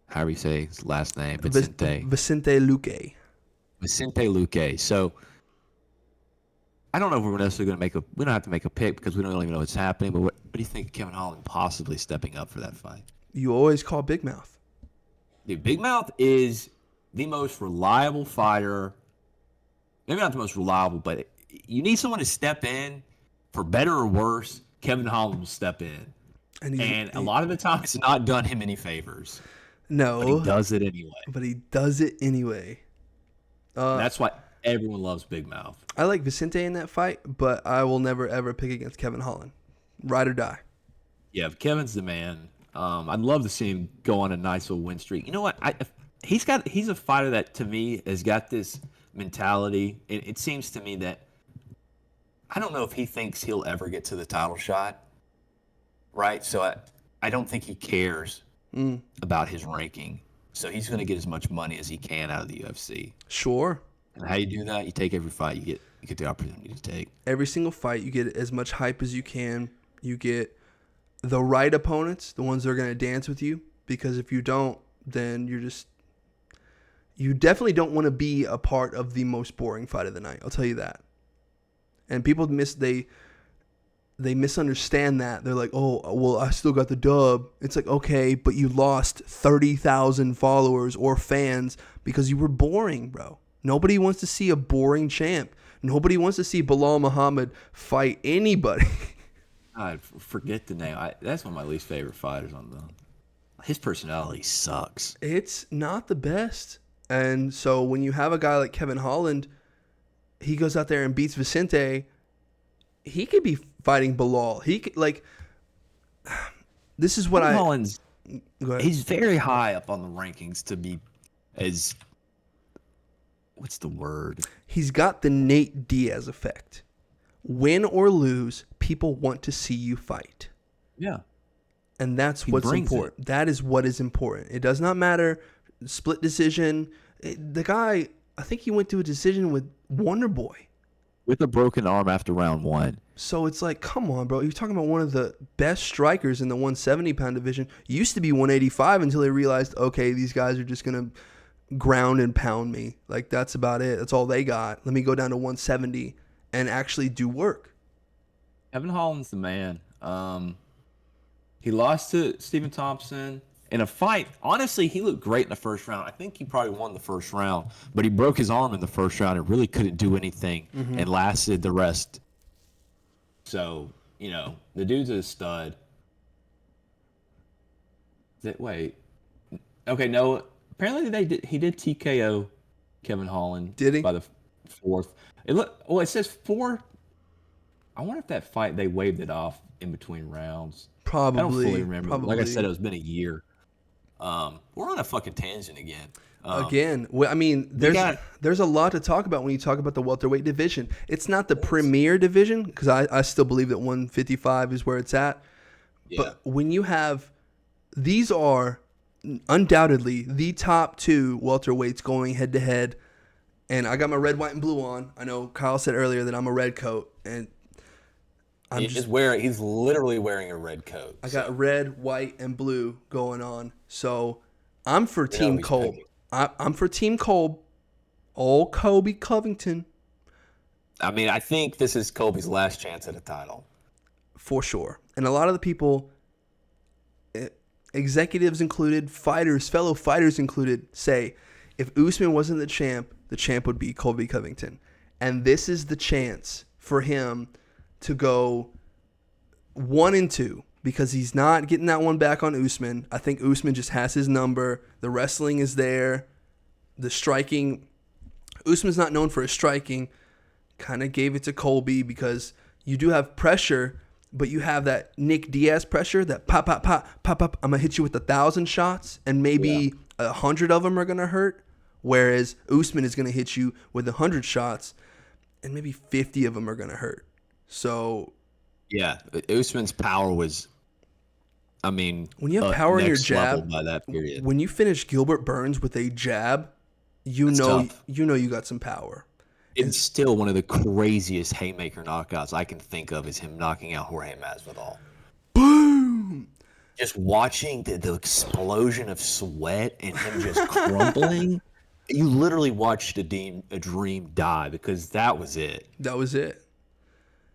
How do you say his last name? Vicente Luque. Vicente Luque. So I don't know if we're necessarily going to we don't have to make a pick, because we don't even know what's happening. But what do you think of Kevin Holland possibly stepping up for that fight? You always call Big Mouth. Dude, Big Mouth is the most reliable fighter. Maybe not the most reliable, but you need someone to step in. For better or worse, Kevin Holland will step in. And a lot of the time, it's not done him any favors. No. But he does it anyway. That's why everyone loves Big Mouth. I like Vicente in that fight, but I will never, ever pick against Kevin Holland. Ride or die. Yeah, Kevin's the man. I'd love to see him go on a nice little win streak. You know what? He's a fighter that, to me, has got this mentality. It seems to me that I don't know if he thinks he'll ever get to the title shot, right? So I don't think he cares about his ranking. So he's going to get as much money as he can out of the UFC. Sure. And how you do that? You take every fight you get the opportunity to take. Every single fight, you get as much hype as you can. You get the right opponents, the ones that are going to dance with you. Because if you don't, then you definitely don't want to be a part of the most boring fight of the night. I'll tell you that. And people they misunderstand that. They're like, oh, well, I still got the dub. It's like, okay, but you lost 30,000 followers or fans because you were boring, bro. Nobody wants to see a boring champ. Nobody wants to see Bilal Muhammad fight anybody. I forget the name. That's one of my least favorite fighters his personality sucks. It's not the best. And so when you have a guy like Kevin Holland, he goes out there and beats Vicente, he could be fighting Bilal. He could, this is what Holland's, he's very high up on the rankings to be as, what's the word? He's got the Nate Diaz effect. Win or lose, people want to see you fight. Yeah. And that's He what's brings important. it. That is what is important. It does not matter. Split decision. The guy, I think he went to a decision with Wonder Boy. With a broken arm after round 1. So it's like, come on, bro. You're talking about one of the best strikers in the 170-pound division. Used to be 185 until they realized, okay, these guys are just going to ground and pound me. Like, that's about it. That's all they got. Let me go down to 170 and actually do work. Kevin Holland's the man. He lost to Stephen Thompson in a fight. Honestly, he looked great in the first round. I think he probably won the first round, but he broke his arm in the first round and really couldn't do anything and lasted the rest. So, the dude's a stud. Wait. Okay, no. Apparently he did TKO Kevin Holland. Did he? By the fourth. It says 4. I wonder if that fight they waved it off in between rounds. Probably. I don't fully remember. Probably. Like I said, it's been a year. We're on a fucking tangent again. I mean, there's a lot to talk about when you talk about the welterweight division. It's not the premier division because I still believe that 155 is where it's at. Yeah. But when you have, these are undoubtedly the top 2 welterweights going head to head. And I got my red, white, and blue on. I know Kyle said earlier that I'm a red coat, and he's literally wearing a red coat. I got red, white, and blue going on. So I'm for Team Kolb. I'm for Team Kolb. Old Colby Covington. I mean, I think this is Colby's last chance at a title. For sure. And a lot of the people, executives included, fellow fighters included, say if Usman wasn't the champ would be Colby Covington. And this is the chance for him to go 1-2 because he's not getting that one back on Usman. I think Usman just has his number. The wrestling is there. The striking, Usman's not known for his striking. Kind of gave it to Colby because you do have pressure, but you have that Nick Diaz pressure, that pop, pop, pop, pop, pop. I'm going to hit you with 1,000 shots, and maybe 100 of them are going to hurt, whereas Usman is going to hit you with 100 shots, and maybe 50 of them are going to hurt. So, yeah, Usman's power was, when you have power in your jab, by that period. When you finish Gilbert Burns with a jab, you know you got some power. It's still one of the craziest haymaker knockouts I can think of is him knocking out Jorge Masvidal. Boom! Just watching the explosion of sweat and him just crumpling. You literally watched a dream die because that was it. That was it.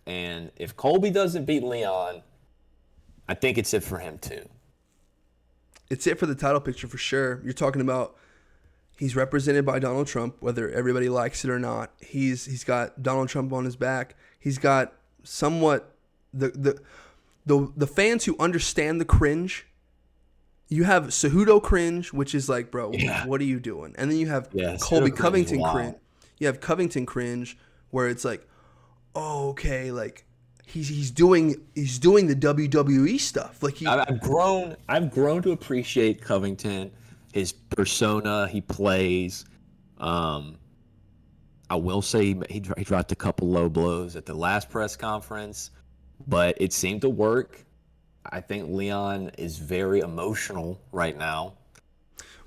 And if Colby doesn't beat Leon, I think it's it for him too. It's it for the title picture for sure. You're talking about he's represented by Donald Trump, whether everybody likes it or not. He's got Donald Trump on his back. He's got somewhat the fans who understand the cringe. You have Cejudo cringe, which is like, bro, what are you doing? And then you have Colby Covington cringe. You have Covington cringe, where it's like, oh, okay, like he's doing the WWE stuff. Like I've grown to appreciate Covington, his persona he plays. I will say he dropped a couple low blows at the last press conference, but it seemed to work. I think Leon is very emotional right now.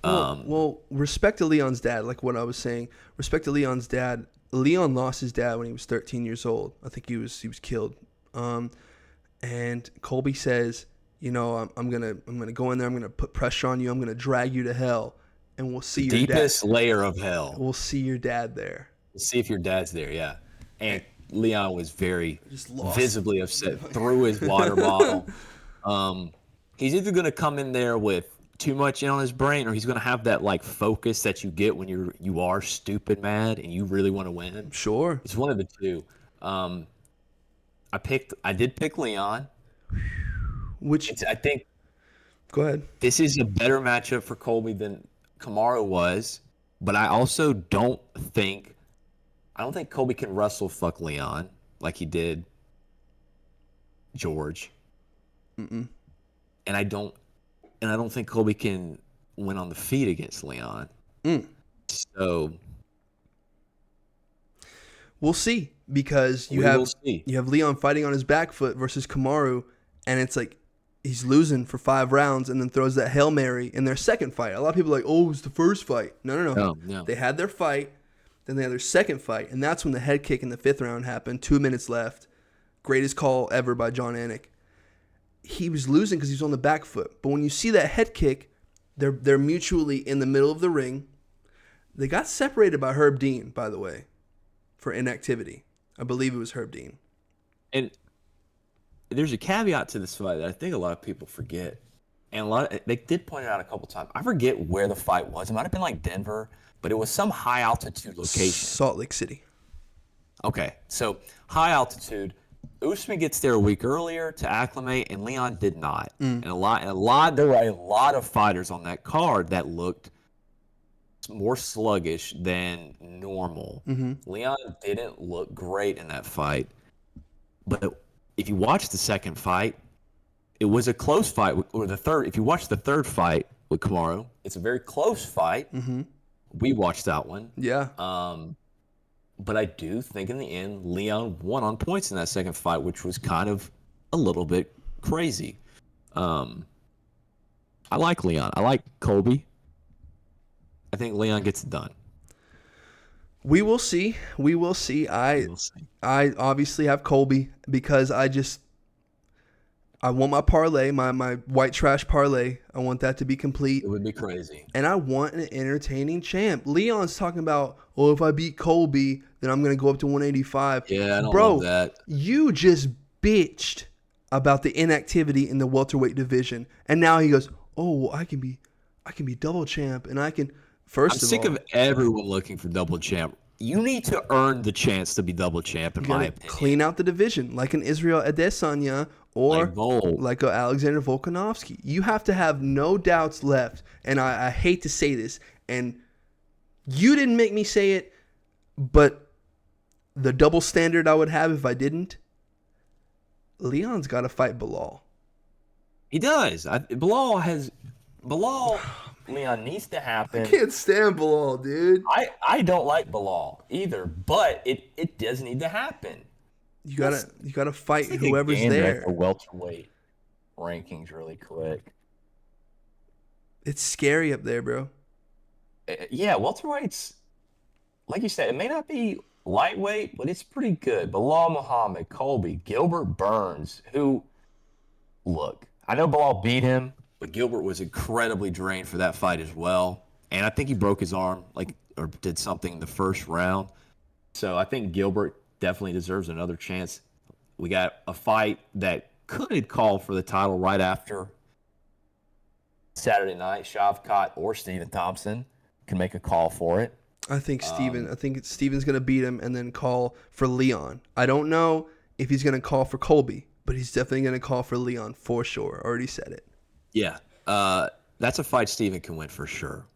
Well, respect to Leon's dad, like what I was saying. Respect to Leon's dad. Leon lost his dad when he was 13 years old. I think he was killed. And Colby says, I'm gonna go in there. I'm gonna put pressure on you. I'm gonna drag you to hell, and we'll see your deepest layer of hell. We'll see your dad there. We'll see if your dad's there. Yeah. And Leon was very visibly upset. Threw his water bottle. He's either gonna come in there with too much on his brain, or he's gonna have that like focus that you get when you are stupid mad and you really want to win. Sure. It's one of the two. I did pick Leon. I think. Go ahead. This is a better matchup for Colby than Kamaru was, but I also don't think Colby can wrestle fuck Leon like he did George. Mm-mm. And I don't think Colby can win on the feet against Leon. So we'll see, because you have Leon fighting on his back foot versus Kamaru, and it's like he's losing for 5 rounds and then throws that Hail Mary in their second fight. A lot of people are like, oh, it was the first fight. No. No. They had their fight, then they had their second fight, and that's when the head kick in the 5th round happened. 2 minutes left. Greatest call ever by John Anik. He was losing because he was on the back foot. But when you see that head kick, they're mutually in the middle of the ring. They got separated by Herb Dean, by the way, for inactivity. I believe it was Herb Dean. And there's a caveat to this fight that I think a lot of people forget. And they did point it out a couple times. I forget where the fight was. It might have been like Denver, but it was some high altitude location. Salt Lake City. Okay, so high altitude. Usman gets there a week earlier to acclimate, and Leon did not. And there were a lot of fighters on that card that looked more sluggish than normal. Leon didn't look great in that fight. But if you watch the second fight, it was a close fight. Or the third, if you watch the third fight with Kamaru, it's a very close fight. We watched that one. Yeah. But I do think in the end, Leon won on points in that second fight, which was kind of a little bit crazy. I like Leon. I like Colby. I think Leon gets it done. We will see. I obviously have Colby because I want my parlay, my white trash parlay. I want that to be complete. It would be crazy. And I want an entertaining champ. Leon's talking about, oh, if I beat Colby, then I'm going to go up to 185. Yeah, I don't love that. You just bitched about the inactivity in the welterweight division. And now he goes, oh, well, I can be double champ and I can... I'm sick of everyone looking for double champ. You need to earn the chance to be double champ, in my opinion. Clean out the division, like an Israel Adesanya or like a Alexander Volkanovski. You have to have no doubts left. And I hate to say this, and you didn't make me say it, but the double standard I would have if I didn't, Leon's got to fight Bilal. He does. Leon needs to happen. I can't stand Bilal, dude. I don't like Bilal either, but it does need to happen. You gotta fight whoever's there. The welterweight rankings really quick. It's scary up there, bro. Yeah, welterweights, like you said, it may not be lightweight, but it's pretty good. Bilal Muhammad, Colby, Gilbert Burns, who, look, I know Bilal beat him, but Gilbert was incredibly drained for that fight as well. And I think he broke his arm, or did something in the first round. So I think Gilbert definitely deserves another chance. We got a fight that could call for the title right after Saturday night. Shavkat or Stephen Thompson can make a call for it. I think Steven's going to beat him and then call for Leon. I don't know if he's going to call for Colby, but he's definitely going to call for Leon for sure. Already said it. Yeah, that's a fight Steven can win for sure.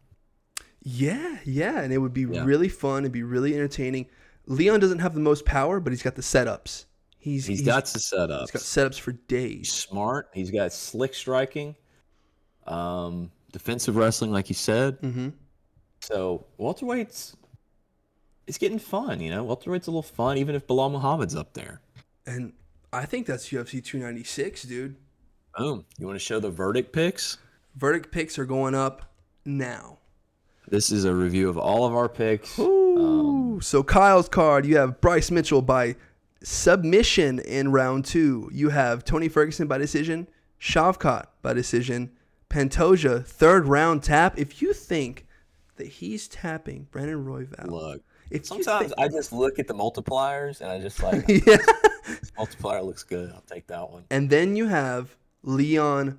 Yeah, and it would be really fun. It'd be really entertaining. Leon doesn't have the most power, but he's got the setups. He's got the setups. He's got setups for days. He's smart. He's got slick striking, defensive wrestling, like you said. So welterweight's, it's getting fun. Welterweight's a little fun, even if Bilal Muhammad's up there. And I think that's UFC 296, dude. Boom. You want to show the verdict picks? Verdict picks are going up now. This is a review of all of our picks. So Kyle's card, you have Bryce Mitchell by submission in round 2. You have Tony Ferguson by decision, Shavkat by decision, Pantoja, 3rd round tap. If you think that he's tapping Brandon Royval. Look, sometimes I just look at the multipliers and I just like, multiplier looks good. I'll take that one. And then you have Leon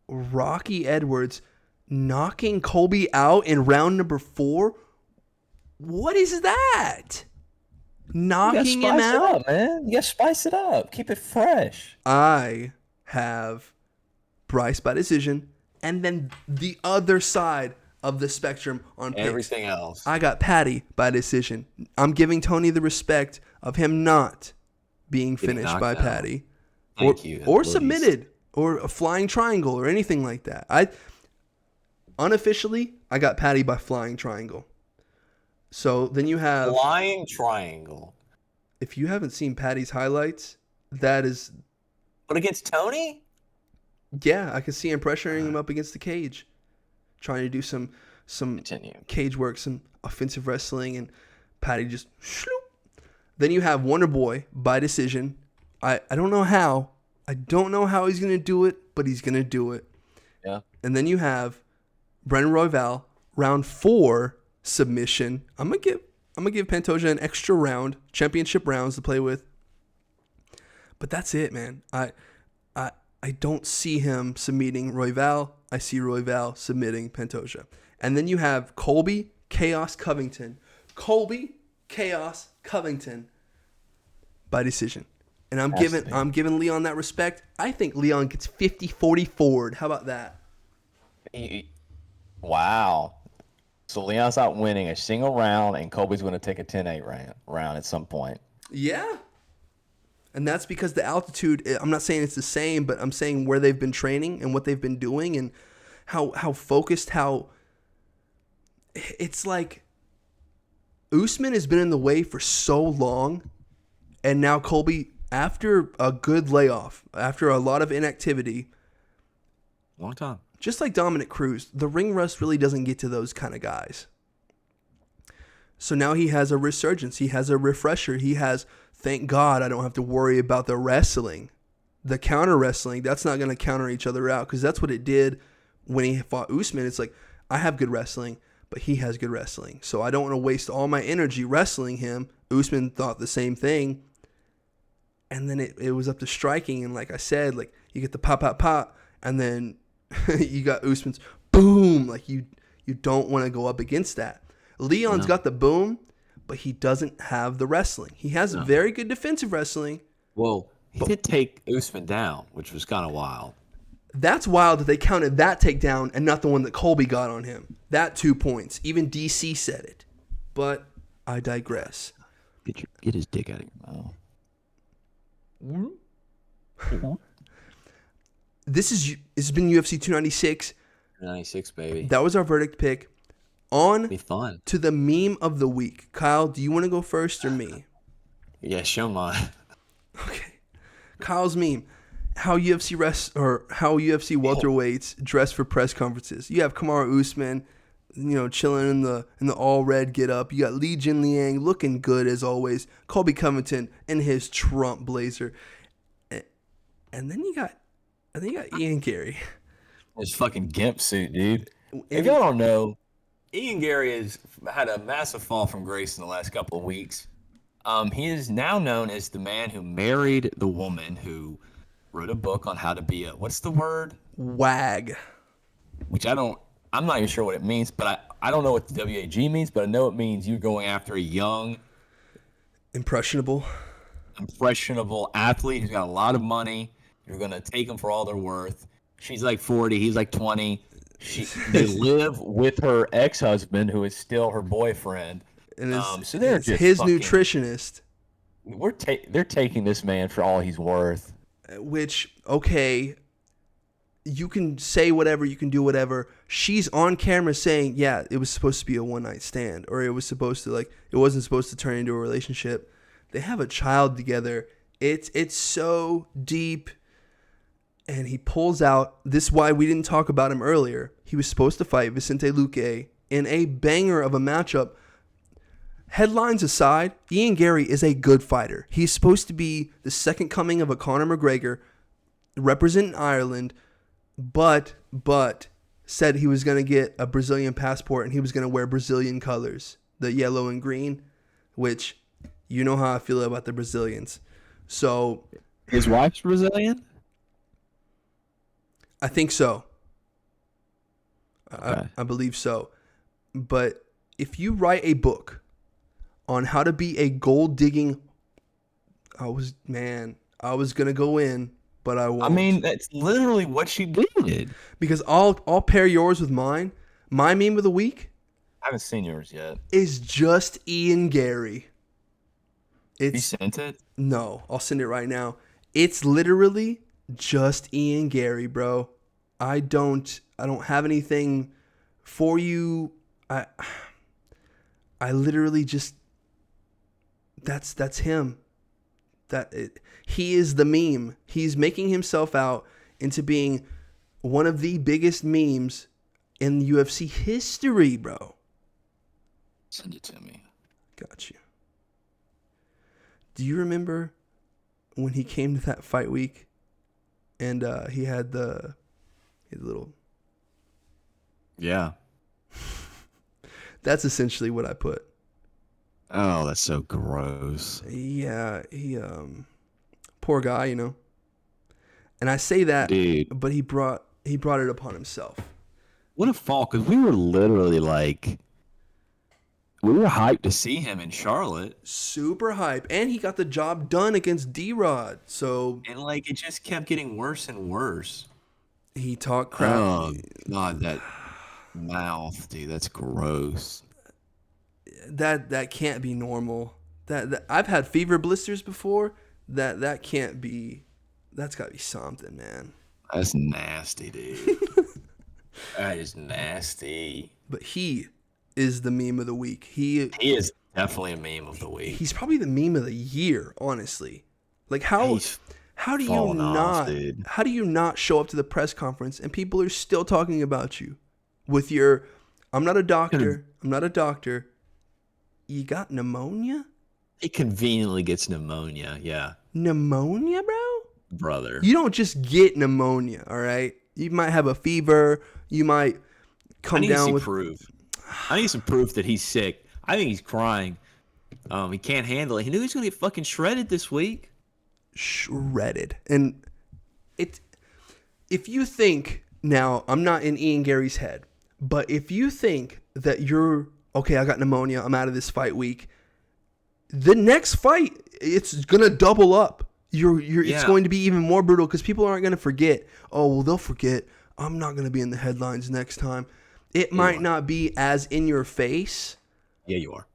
Rocky Edwards knocking Colby out in round number 4. What is that? Knocking him out? Spice it up, man. You gotta spice it up. Keep it fresh. I have Bryce by decision, and then the other side of the spectrum on picks. Everything else. I got Patty by decision. I'm giving Tony the respect of him not being finished by Patty. Thank you. Or submitted, or a flying triangle, or anything like that. Unofficially, I got Patty by flying triangle. So then you have... Flying triangle. If you haven't seen Patty's highlights, that is... But against Tony? Yeah, I can see him pressuring him up against the cage, trying to do some Continue. cage work, some offensive wrestling, and Patty just shloop. Then you have Wonder Boy by decision. I don't know how. I don't know how he's gonna do it, but he's gonna do it. Yeah. And then you have Brendan Royval, round 4 submission. I'm gonna give Pantoja an extra round, championship rounds to play with. But that's it, man. I don't see him submitting Royval. I see Royval submitting Pantoja. And then you have Colby Chaos Covington. Colby Chaos Covington by decision. And I'm giving Leon that respect. I think Leon gets 50-40 forward. How about that? Wow. So Leon's not winning a single round, and Colby's going to take a 10-8 round at some point. Yeah. And that's because the altitude, I'm not saying it's the same, but I'm saying where they've been training and what they've been doing and how focused, how it's like Usman has been in the way for so long. And now Colby, after a good layoff, after a lot of inactivity, Long time. just like Dominic Cruz, the ring rust really doesn't get to those kind of guys. So now he has a resurgence. He has a refresher. He has, thank God, I don't have to worry about the wrestling. The counter wrestling, that's not going to counter each other out because that's what it did when he fought Usman. It's like, I have good wrestling, but he has good wrestling. So I don't want to waste all my energy wrestling him. Usman thought the same thing. And then it was up to striking. And like I said, like you get the pop, pop, pop. And then you got Usman's boom. Like you don't want to go up against that. Leon's got the boom, but he doesn't have the wrestling. He has very good defensive wrestling. Well, he did take Usman down, which was kind of wild. That's wild that they counted that takedown and not the one that Colby got on him. That 2 points. Even DC said it. But I digress. Get his dick out of your mouth. It's been UFC 296. 96, baby. That was our verdict pick. On Be fun. to the meme of the week. Kyle, do you want to go first or me? Yeah, show mine. Okay. Kyle's meme. How UFC welterweights dress for press conferences. You have Kamaru Usman, chilling in the all red get up. You got Li Jinliang looking good as always. Colby Covington in his Trump blazer. And then you got Ian Garry. His fucking gimp suit, dude. If y'all don't know, Ian Garry has had a massive fall from grace in the last couple of weeks. He is now known as the man who married the woman who wrote a book on how to be what's the word? Wag. Which I'm not even sure what it means, but I don't know what the WAG means, but I know it means you're going after a young, impressionable athlete who's got a lot of money. You're going to take them for all they're worth. She's like 40, he's like 20. They live with her ex-husband, who is still her boyfriend. And so they're just his nutritionist. They're taking this man for all he's worth. Which, okay, you can say whatever, you can do whatever. She's on camera saying, yeah, it was supposed to be a one-night stand, or it wasn't supposed to turn into a relationship. They have a child together. It's so deep. And he pulls out. This is why we didn't talk about him earlier. He was supposed to fight Vicente Luque in a banger of a matchup. Headlines aside, Ian Garry is a good fighter. He's supposed to be the second coming of a Conor McGregor, representing Ireland, but said he was going to get a Brazilian passport and he was going to wear Brazilian colors, the yellow and green, which you know how I feel about the Brazilians. So his wife's Brazilian? I think so. Okay. I believe so. But if you write a book on how to be a gold digging, I was going to go in, but I won't. I mean, that's literally what she did. Because I'll pair yours with mine. My meme of the week, I haven't seen yours yet. is just Ian Garry. You sent it? No, I'll send it right now. It's literally just Ian Garry, bro. I don't have anything for you. I literally just that's him. He is the meme. He's making himself out into being one of the biggest memes in UFC history, bro. Send it to me. Got you. Do you remember when he came to that fight week and he had the little... Yeah. That's essentially what I put. Oh, that's so gross. Yeah, he poor guy, you know. And I say that, Dude, but he brought it upon himself. what a fall, because we were literally like, we were hyped to see him in Charlotte. Super hype, and he got the job done against D-Rod. So And like, it just kept getting worse and worse. he talked crap. Oh, God, that mouth, dude, that's gross. That can't be normal. That I've had fever blisters before. That can't be. That's got to be something, man. That's nasty, dude. That is nasty. But he is the meme of the week. He is definitely a meme of the week. He's probably the meme of the year, honestly. Like how do you off, how do you not show up to the press conference and people are still talking about you with your I'm not a doctor. You got pneumonia? He conveniently gets pneumonia, yeah. Pneumonia, bro? Brother. You don't just get pneumonia, all right? You might have a fever. You might come down with proof. I need some proof that he's sick. I think he's crying. He can't handle it. He knew he was going to get fucking shredded this week. Shredded. And if you think, now, I'm not in Ian Garry's head, but if you think that you're, okay, I got pneumonia, I'm out of this fight week, the next fight, it's going to double up. It's going to be even more brutal because people aren't going to forget. Oh, well, they'll forget. I'm not going to be in the headlines next time. It might not be as in your face. Yeah, you are.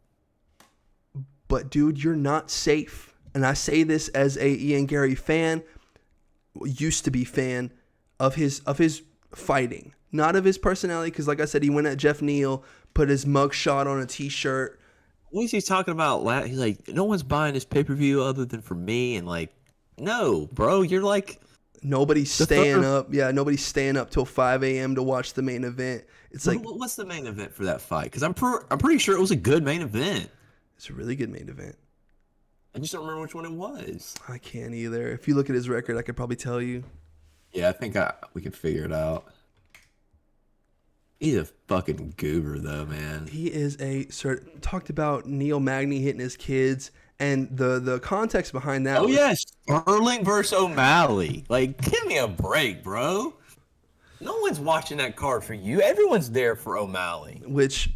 But, dude, you're not safe. And I say this as a Ian Garry fan, used to be fan of his fighting, not of his personality. Because, like I said, he went at Jeff Neal, put his mugshot on a T-shirt. What is he talking about? He's like, no one's buying this pay-per-view other than for me. And like, no, bro, you're like... Nobody's staying up. Yeah, nobody's staying up till 5 a.m. to watch the main event. It's like... What's the main event for that fight? Because I'm pretty sure it was a good main event. It's a really good main event. I just don't remember which one it was. I can't either. If you look at his record, I could probably tell you. Yeah, I think we could figure it out. He's a fucking goober, though, man. He is talked about Neil Magny hitting his kids, and the context behind that. Oh, yes. Sterling versus O'Malley. Like, give me a break, bro. No one's watching that card for you. Everyone's there for O'Malley. Which,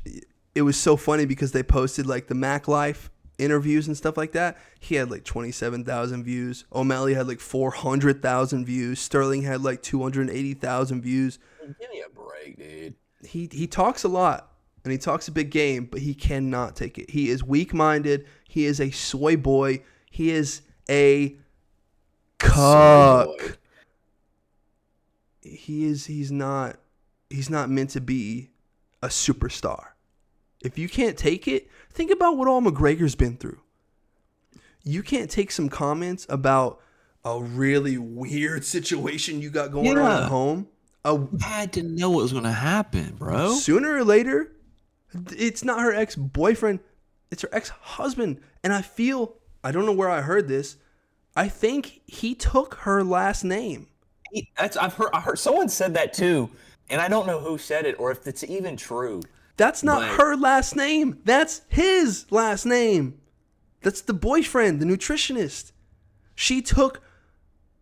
it was so funny because they posted, like, the Mac Life interviews and stuff like that. He had, like, 27,000 views. O'Malley had, like, 400,000 views. Sterling had, like, 280,000 views. Give me a break, dude. He talks a lot, and he talks a big game, but he cannot take it. He is weak-minded. He is a soy boy. He is a cuck. He's not meant to be a superstar. If you can't take it, think about what all McGregor's been through. You can't take some comments about a really weird situation you got going on at home. You had to know what was going to happen, bro. Sooner or later, it's not her ex-boyfriend. It's her ex-husband. And I don't know where I heard this. I think he took her last name. I heard someone said that too. And I don't know who said it or if it's even true. That's not her last name. That's his last name. That's the boyfriend, the nutritionist. She took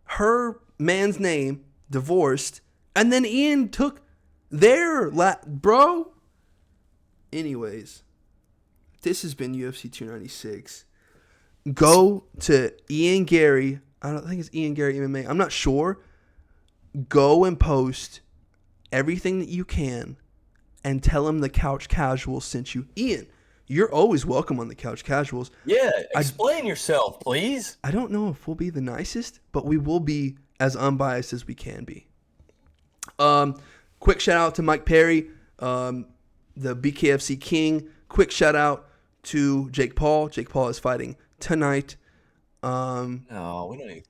her man's name, divorced, and then Ian took their bro. Anyways, this has been UFC 296. Go to Ian Garry. I don't think it's Ian Garry MMA. I'm not sure. Go and post everything that you can and tell him the Couch Casuals sent you. Ian, you're always welcome on the Couch Casuals. Yeah, explain yourself, please. I don't know if we'll be the nicest, but we will be as unbiased as we can be. Quick shout out to Mike Perry, the BKFC King. Quick shout out to Jake Paul. Jake Paul is fighting tonight. No, we don't need.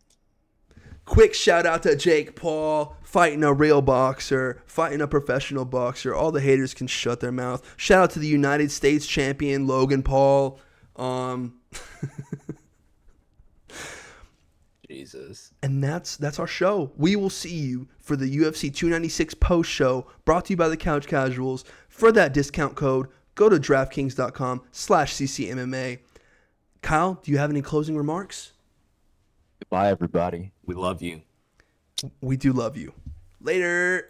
Quick shout out to Jake Paul, fighting a real boxer, fighting a professional boxer. All the haters can shut their mouth. Shout out to the United States champion, Logan Paul. Jesus. And that's our show. We will see you for the UFC 296 post show, brought to you by the Couch Casuals. For that discount code, go to DraftKings.com/CCMMA. Kyle, do you have any closing remarks? Goodbye, everybody. We love you. We do love you. Later.